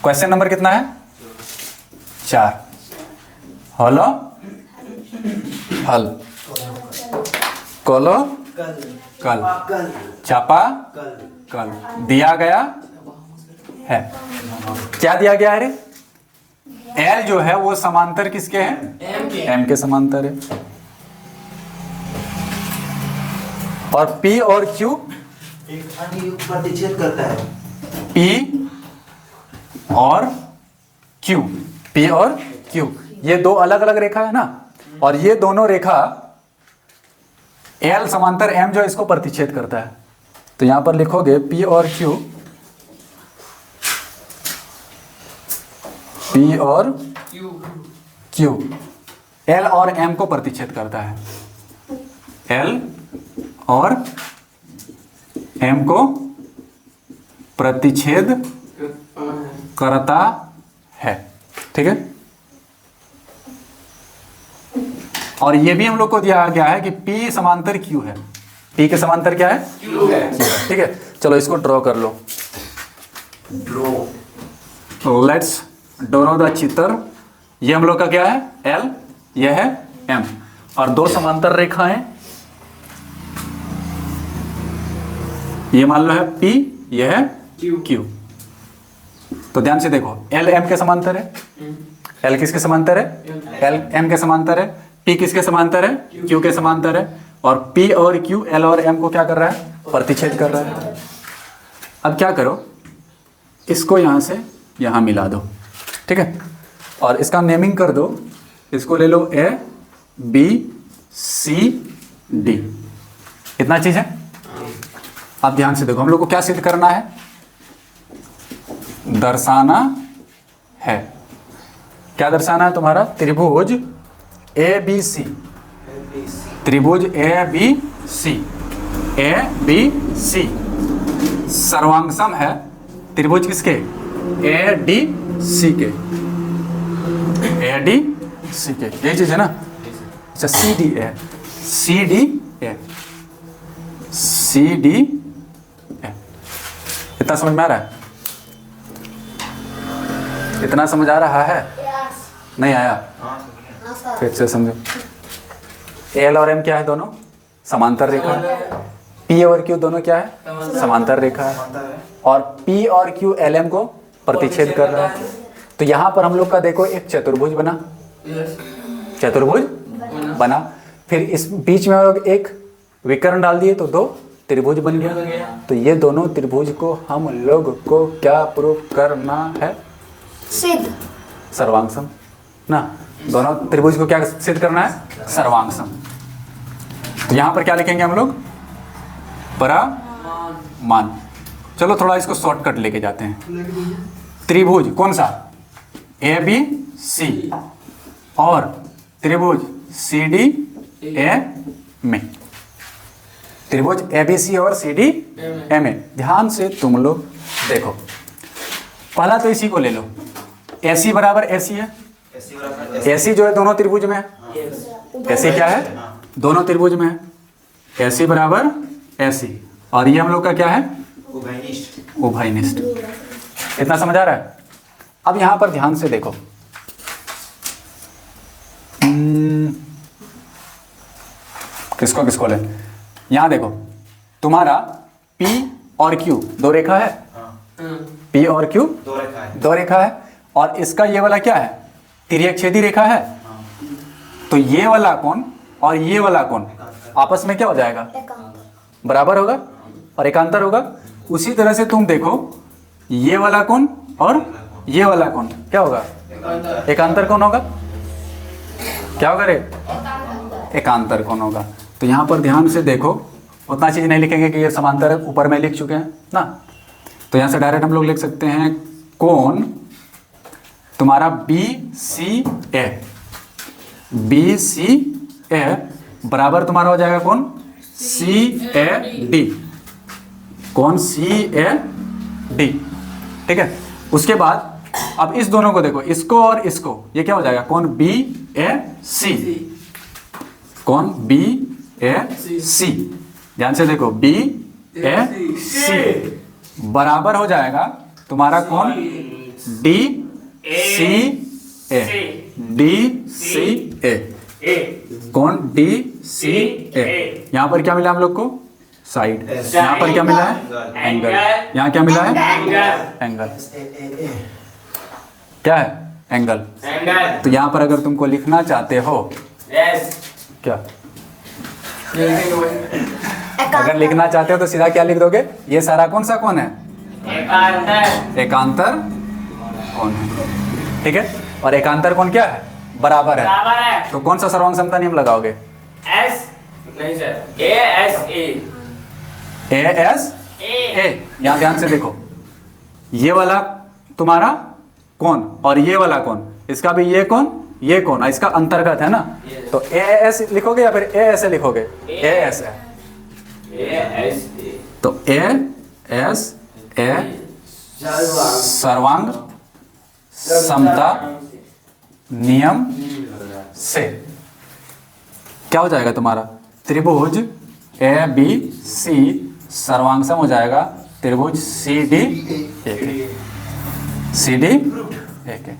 Question number कितना है? 4। Hello हल, कोलो कल, चापा कल, दिया गया है। क्या दिया गया है रे? एल जो है वो समांतर किसके हैं? एम के समांतर है। और पी और क्यू एक अन्य युग प्रतिच्छेद करता है। पी और क्यू, पी और क्यू ये दो अलग अलग रेखा है ना, और ये दोनों रेखा एल समांतर एम जो इसको प्रतिच्छेद करता है। तो यहां पर लिखोगे पी और क्यू, पी और क्यू एल और एम को प्रतिच्छेद करता है। एल और एम को प्रतिच्छेद करता है, ठीक है। और ये भी हम लोग को दिया गया है कि P समांतर Q है। P के समांतर क्या है? Q है, ठीक है। चलो इसको ड्रॉ कर लो। ड्रॉ, लेट्स ड्रॉ द चित्र। ये हम लोग का क्या है? L, ये है M, और दो समांतर रेखाएं, ये मान लो है P, ये है Q। तो ध्यान से देखो, L M के समांतर है, L किसके समांतर है? L M के समांतर है। P किसके समांतर है? Q के समांतर है। और P और Q L और M को क्या कर रहा है? प्रतिच्छेद कर रहा है। अब क्या करो, इसको यहाँ से यहाँ मिला दो, ठीक है, और इसका नेमिंग कर दो। इसको ले लो A B C D, इतना चीज है। अब ध्यान से देखो, हम लोग को क्या सिद्ध करना है? दर्शाना है। क्या दर्शाना है तुम्हारा? त्रिभुज ए बी सी, त्रिभुज A B C, A B C सर्वांगसम है त्रिभुज किसके? ए डी सी के, ए डी सी के, यही चीज है ना। अच्छा, C D A, C D A, C D A, इतना समझ में आ रहा है? इतना समझ आ रहा है? नहीं आया? फिर से समझो। एल और एम क्या है? दोनों समांतर रेखा है। पी और क्यू दोनों क्या है? समांतर रेखा है। और पी और क्यू एल एम को प्रतिच्छेद कर रहा है। तो यहां पर हम लोग का देखो एक चतुर्भुज बना, चतुर्भुज बना। फिर इस बीच में हम लोग एक विकर्ण डाल दिए तो दो त्रिभुज बन गया। तो ये दोनों त्रिभुज को हम लोग को क्या प्रूव करना है? सिद्ध, सर्वांगसम ना। दोनों त्रिभुज को क्या सिद्ध करना है? सर्वांगसम। तो यहां पर क्या लिखेंगे हम लोग? परामान। चलो थोड़ा इसको शॉर्टकट लेके जाते हैं। त्रिभुज कौन सा? ए बी सी, और त्रिभुज सी डी ए में, त्रिभुज ए बी सी और सी डी ए में। ध्यान से तुम लोग देखो, पहला तो इसी को ले लो, ए सी बराबर ए सी है। ए सी जो है दोनों त्रिभुज में है। ए सी क्या है? दोनों त्रिभुज में है। ए सी बराबर ए सी, और ये हम लोग का क्या है? उभयनिष्ठ। इतना समझ आ रहा है? अब यहां पर ध्यान से देखो, किसको किसको ले, यहां देखो तुम्हारा P और Q दो रेखा है। P और Q दो रेखा है, और इसका ये वाला क्या है? तिर्यकछेदी रेखा है। तो ये वाला कोण और ये वाला कोण आपस में क्या हो जाएगा? बराबर होगा और एकांतर होगा। उसी तरह से तुम देखो, ये वाला कोण और ये वाला कोण क्या होगा? एकांतर कोण होगा। क्या होगा रे? एकांतर कोण होगा। तो यहां पर ध्यान से देखो, उतना चीज नहीं लिखेंगे कि ये समांतर है, ऊपर में लिख चुके हैं ना। तो यहां से डायरेक्ट हम लोग लिख सकते हैं कोण तुम्हारा बी सी ए, बी सी ए बराबर तुम्हारा हो जाएगा कौन? सी ए डी, कौन? सी ए डी, ठीक है। उसके बाद अब इस दोनों को देखो, इसको और इसको, ये क्या हो जाएगा? कौन? बी ए सी, कौन? बी ए सी। ध्यान से देखो, बी ए सी बराबर हो जाएगा तुम्हारा कौन? डी सी ए, डी सी ए, कौन डी सी ए। यहाँ पर क्या मिला हम लोग को? साइड। यहाँ पर क्या मिला है? एंगल। यहाँ क्या मिला है? एंगल। क्या है? एंगल। तो यहाँ पर अगर तुमको लिखना चाहते हो क्या, अगर लिखना चाहते हो तो सीधा क्या लिख दोगे? ये सारा कौन सा कोण है? एकांतर कोण है। ठीक है, और एकांतर कोण क्या है? बराबर है। तो कौन सा सर्वांग समता नियम लगाओगे? एस नहीं sir, A S A, A S A. यहाँ ध्यान से देखो, ये वाला तुम्हारा कौन और ये वाला कौन, इसका भी ये कौन ये कौन, इसका अंतर्गत है ना। तो ए एस लिखोगे या फिर ए एस ए लिखोगे? A S A. तो ए एस ए सर्वांग समता नियम से क्या हो जाएगा तुम्हारा? त्रिभुज ए बी सी सर्वांग सम हो जाएगा त्रिभुज सी डी ए के। सी डी ए के।